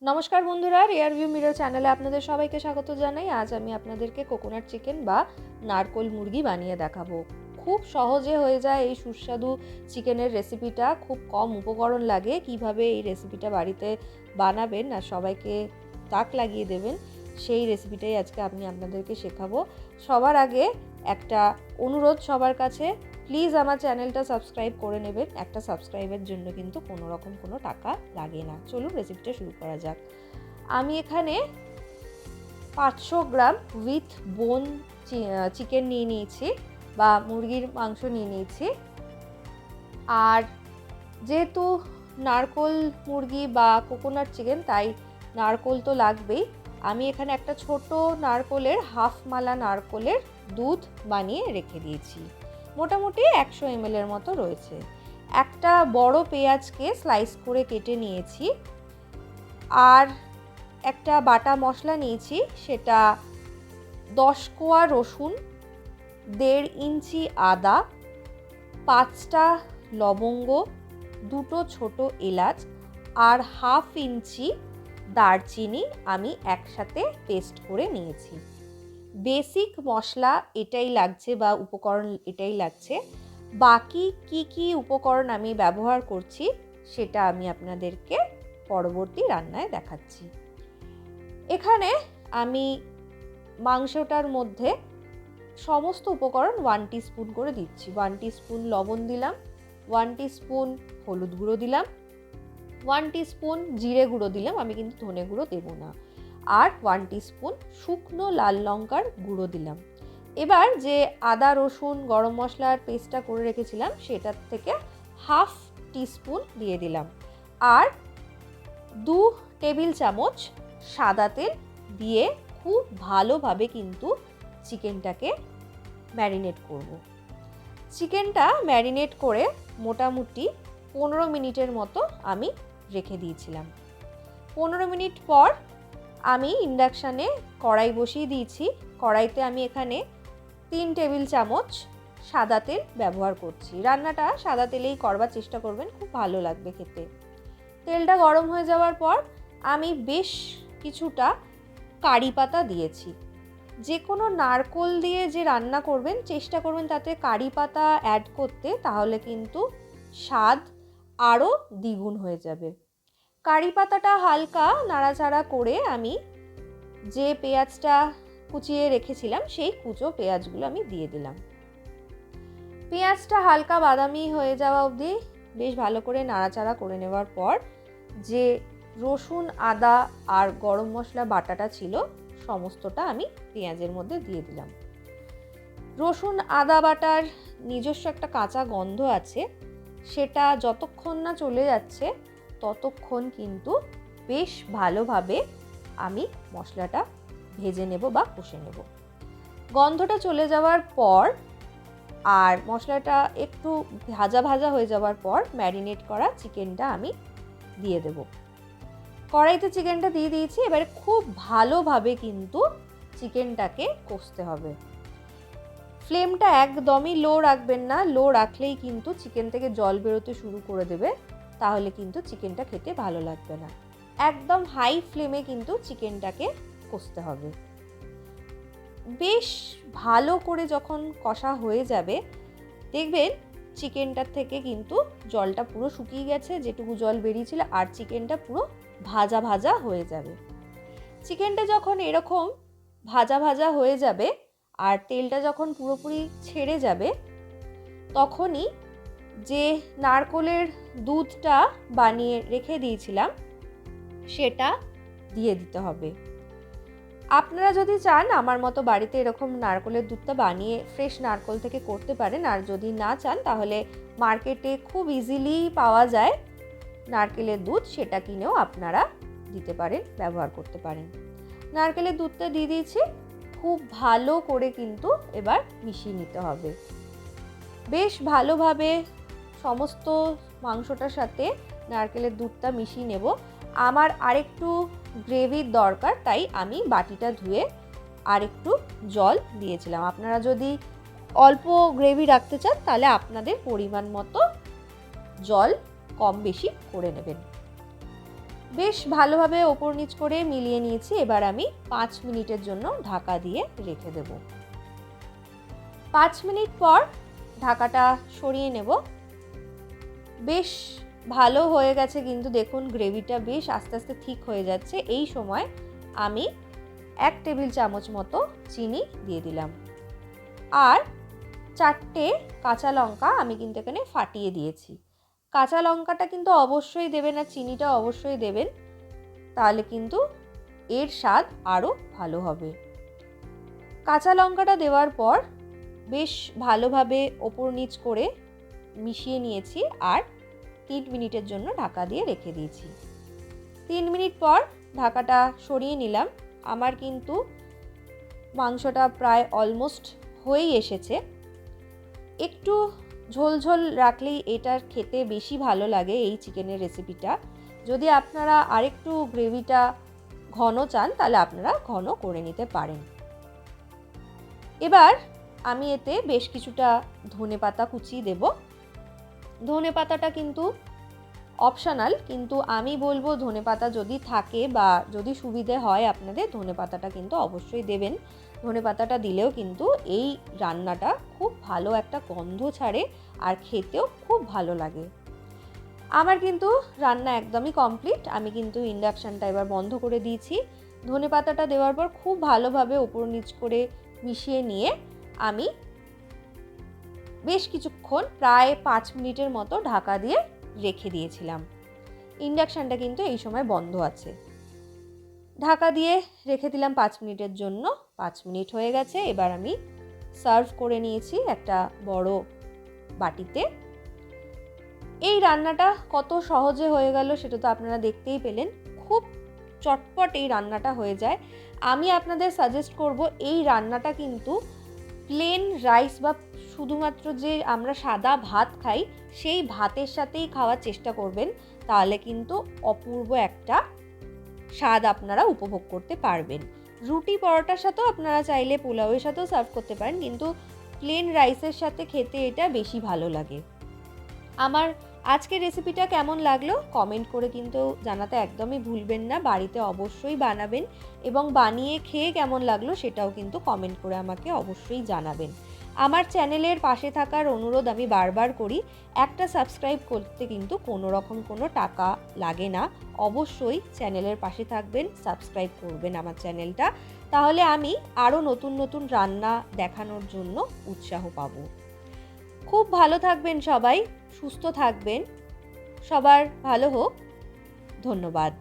নমস্কার বন্ধুরা, rear view mirror চ্যানেলে আপনাদের সবাইকে স্বাগত জানাই। আজ আমি আপনাদেরকে কোকোনাট চিকেন বা নারকোল মুরগি বানিয়ে দেখাবো। খুব সহজে হয়ে যায় এই সুস্বাদু চিকেনের রেসিপিটা, খুব কম উপকরণ লাগে। কিভাবে এই রেসিপিটা বাড়িতে বানাবেন আর সবাইকে তাক লাগিয়ে দেবেন, সেই রেসিপিটাই আজকে আমি আপনাদেরকে শেখাবো। সবার আগে একটা অনুরোধ সবার কাছে, প্লিজ আমার চ্যানেলটা সাবস্ক্রাইব করে নেবেন। একটা সাবস্ক্রাইবের জন্য কিন্তু কোনো রকম কোনো টাকা লাগে না। চলুন রেসিপিটা শুরু করা যাক। আমি এখানে 500 গ্রাম উইথ বোন চিকেন নিয়ে নিয়েছি বা মুরগির মাংস নিয়ে নিয়েছি। আর যেহেতু নারকোল মুরগি বা কোকোনাট চিকেন, তাই নারকোল তো লাগবেই। আমি এখানে একটা ছোট নারকোলের হাফ মালা নারকোলের দুধ বানিয়ে রেখে দিয়েছি। মোটামুটি 100 ml এর মতো রয়েছে। একটা বড় পেঁয়াজকে স্লাইস করে কেটে নিয়েছি। আর একটা বাটা মশলা নিয়েছি, সেটা 10 কোয়া রসুন, 1.5 ইঞ্চি আদা, 5টা লবঙ্গ, 2টো ছোট এলাচ আর 1/2 ইঞ্চি দারচিনি আমি একসাথে পেস্ট করে নিয়েছি। বেসিক মশলা এটাই লাগছে বা উপকরণ এটাই লাগছে। বাকি কি উপকরণ আমি ব্যবহার করছি সেটা আমি আপনাদেরকে পরবর্তী রান্নায় দেখাচ্ছি। এখানে আমি মাংসটার মধ্যে সমস্ত উপকরণ 1 টিস্পুন করে দিচ্ছি। 1 টিস্পুন লবণ দিলাম, 1 টিস্পুন হলুদ গুঁড়ো দিলাম, 1 টিস্পুন জিরে গুঁড়ো দিলাম, আমি কিন্তু ধনে গুঁড়ো দেবো না, আর 1 টিস্পুন শুকনো লাল লঙ্কার গুঁড়ো দিলাম। এবার যে আদা রসুন গরম মশলার পেস্টটা করে রেখেছিলাম সেটার থেকে 1/2 টিস্পুন দিয়ে দিলাম। আর 2 টেবিল চামচ সাদা তেল দিয়ে খুব ভালোভাবে কিন্তু চিকেনটাকে ম্যারিনেট করব। চিকেনটা ম্যারিনেট করে মোটামুটি 15 মিনিটের মতো আমি রেখে দিয়েছিলাম। 15 মিনিট পর আমি ইন্ডাকশানে কড়াই বসিয়ে দিয়েছি। কড়াইতে আমি এখানে 3 টেবিল চামচ সাদা তেল ব্যবহার করছি। রান্নাটা সাদা তেলেই করবার চেষ্টা করবেন, খুব ভালো লাগবে খেতে। তেলটা গরম হয়ে যাওয়ার পর আমি বেশ কিছুটা কারি পাতা দিয়েছি। যে কোনো নারকোল দিয়ে যে রান্না করবেন চেষ্টা করবেন তাতে কারি পাতা অ্যাড করতে, তাহলে কিন্তু স্বাদ আরও দ্বিগুণ হয়ে যাবে। কারি পাতাটা হালকা নাড়াচাড়া করে আমি যে পেঁয়াজটা কুচিয়ে রেখেছিলাম সেই কুচো পেঁয়াজগুলো আমি দিয়ে দিলাম। পেঁয়াজটা হালকা বাদামি হয়ে যাওয়া অবধি বেশ ভালো করে নাড়াচাড়া করে নেওয়ার পর যে রসুন আদা আর গরম মশলা বাটাটা ছিল সমস্তটা আমি পেঁয়াজের মধ্যে দিয়ে দিলাম। রসুন আদা বাটার নিজস্ব একটা কাঁচা গন্ধ আছে, সেটা যতক্ষণ না চলে যাচ্ছে ততক্ষণ কিন্তু বেশ ভালোভাবে আমি মশলাটা ভেজে নেব বা কষে নেব। গন্ধটা চলে যাওয়ার পর আর মশলাটা একটু ভাজা ভাজা হয়ে যাওয়ার পর ম্যারিনেট করা চিকেনটা আমি দিয়ে দেব। কড়াইতে চিকেনটা দিয়ে দিয়েছি। এবারে খুব ভালোভাবে কিন্তু চিকেনটাকে কষতে হবে। ফ্লেমটা একদমই লো রাখবেন না, লো রাখলেই কিন্তু চিকেন থেকে জল বেরোতে শুরু করে দেবে, তাহলে কিন্তু চিকেনটা খেতে ভালো লাগবে না। একদম হাই ফ্লেমে কিন্তু চিকেনটাকে কষতে হবে। বেশ ভালো করে যখন কষা হয়ে যাবে দেখবেন চিকেনটার থেকে কিন্তু জলটা পুরো শুকিয়ে গেছে, যেটুকু জল বেরিয়েছিল, আর চিকেনটা পুরো ভাজা ভাজা হয়ে যাবে। চিকেনটা যখন এরকম ভাজা ভাজা হয়ে যাবে আর তেলটা যখন পুরোপুরি ছেড়ে যাবে, তখনই যে নারকোলের দুধটা বানিয়ে রেখে দিয়েছিলাম সেটা দিয়ে দিতে হবে। আপনারা যদি চান আমার মতো বাড়িতে এরকম নারকোলের দুধটা বানিয়ে ফ্রেশ নারকোল থেকে করতে পারেন, আর যদি না চান তাহলে মার্কেটে খুব ইজিলি পাওয়া যায় নারকেলের দুধ, সেটা কিনেও আপনারা দিতে পারেন, ব্যবহার করতে পারেন। নারকেলের দুধটা দিয়ে দিয়েছি। খুব ভালো করে কিন্তু এবার মিশিয়ে নিতে হবে। বেশ ভালোভাবে সমস্ত মাংসটার সাথে নারকেলের দুধটা মিশিয়ে নেব। আমার আরেকটু গ্রেভির দরকার, তাই আমি বাটিটা ধুয়ে আরেকটু জল দিয়েছিলাম। আপনারা যদি অল্প গ্রেভি রাখতে চান তাহলে আপনাদের পরিমাণ মতো জল কম বেশি করে নেবেন। বেশ ভালোভাবে ওপর নিচ করে মিলিয়ে নিয়েছি। এবার আমি 5 মিনিটের জন্য ঢাকা দিয়ে রেখে দেব। 5 মিনিট পর ঢাকাটা সরিয়ে নেব। বেশ ভালো হয়ে গেছে কিন্তু দেখুন গ্রেভিটা বেশ আস্তে আস্তে ঠিক হয়ে যাচ্ছে। এই সময় আমি 1 টেবিল চামচ মতো চিনি দিয়ে দিলাম, আর 4টে কাঁচা লঙ্কা আমি কিন্তু এখানে ফাটিয়ে দিয়েছি। কাঁচা লঙ্কাটা কিন্তু অবশ্যই দেবেন আর চিনিটা অবশ্যই দেবেন, তাহলে কিন্তু এর স্বাদ আরও ভালো হবে। কাঁচা লঙ্কাটা দেওয়ার পর বেশ ভালোভাবে ওপর নিচ করে মিশিয়ে নিয়েছি আর 3 মিনিটের জন্য ঢাকা দিয়ে রেখে দিয়েছি। 3 মিনিট পর ঢাকাটা সরিয়ে নিলাম। আমার কিন্তু মাংসটা প্রায় অলমোস্ট হয়েই এসেছে। একটু ঝোলঝোল রাখলেই এটার খেতে বেশি ভালো লাগে এই চিকেনের রেসিপিটা। যদি আপনারা আরেকটু গ্রেভিটা ঘন চান তাহলে আপনারা ঘন করে নিতে পারেন। এবার আমি এতে বেশ কিছুটা ধনেপাতা কুচি দেব। ধনেপাতাটা কিন্তু অপশনাল, কিন্তু আমি বলবো ধনেপাতা যদি থাকে বা যদি সুবিধে হয় আপনাদের, ধনেপাতাটা কিন্তু অবশ্যই দেবেন। ধনেপাতাটা দিলেও কিন্তু এই রান্নাটা খুব ভালো একটা গন্ধ ছাড়ে আর খেতেও খুব ভালো লাগে। আমার কিন্তু রান্না একদমই কমপ্লিট। আমি কিন্তু ইন্ডাকশানটা এবার বন্ধ করে দিয়েছি। ধনেপাতাটা দেওয়ার পর খুব ভালোভাবে ওপর নিচ করে মিশিয়ে নিয়ে আমি বেশ কিছুক্ষণ প্রায় 5 মিনিটের মতো ঢাকা দিয়ে রেখে দিয়েছিলাম। ইন্ডাকশানটা কিন্তু এই সময় বন্ধ আছে। ঢাকা দিয়ে রেখে দিলাম 5 মিনিটের জন্য। 5 মিনিট হয়ে গেছে। এবার আমি সার্ভ করে নিয়েছি একটা বড় বাটিতে। এই রান্নাটা কত সহজে হয়ে গেল সেটা তো আপনারা দেখতেই পেলেন। খুব চটপট এই রান্নাটা হয়ে যায়। আমি আপনাদের সাজেস্ট করব এই রান্নাটা কিন্তু প্লেন রাইস বা শুধুমাত্র যে আমরা সাদা ভাত খাই সেই ভাতের সাথেই খাওয়ার চেষ্টা করবেন, তাহলে কিন্তু অপূর্ব একটা স্বাদ আপনারা উপভোগ করতে পারবেন। রুটি পরোটার সাথেও আপনারা চাইলে পোলাওয়ের সাথেও সার্ভ করতে পারেন, কিন্তু প্লেন রাইসের সাথে খেতে এটা বেশি ভালো লাগে। আমার আজকের রেসিপিটা কেমন লাগলো কমেন্ট করে কিন্তু জানাতে একদমই ভুলবেন না। বাড়িতে অবশ্যই বানাবেন এবং বানিয়ে খেয়ে কেমন লাগলো সেটাও কিন্তু কমেন্ট করে আমাকে অবশ্যই জানাবেন। আমার চ্যানেলের পাশে থাকার অনুরোধ আমি বারবার করি, একটা সাবস্ক্রাইব করতে কিন্তু কোনো রকম কোনো টাকা লাগে না। অবশ্যই চ্যানেলের পাশে থাকবেন, সাবস্ক্রাইব করবেন আমার চ্যানেলটা, তাহলে আমি আরও নতুন নতুন রান্না দেখানোর জন্য উৎসাহ পাবো। খুব ভালো থাকবেন সবাই, সুস্থ থাকবেন, সবার ভালো হোক। ধন্যবাদ।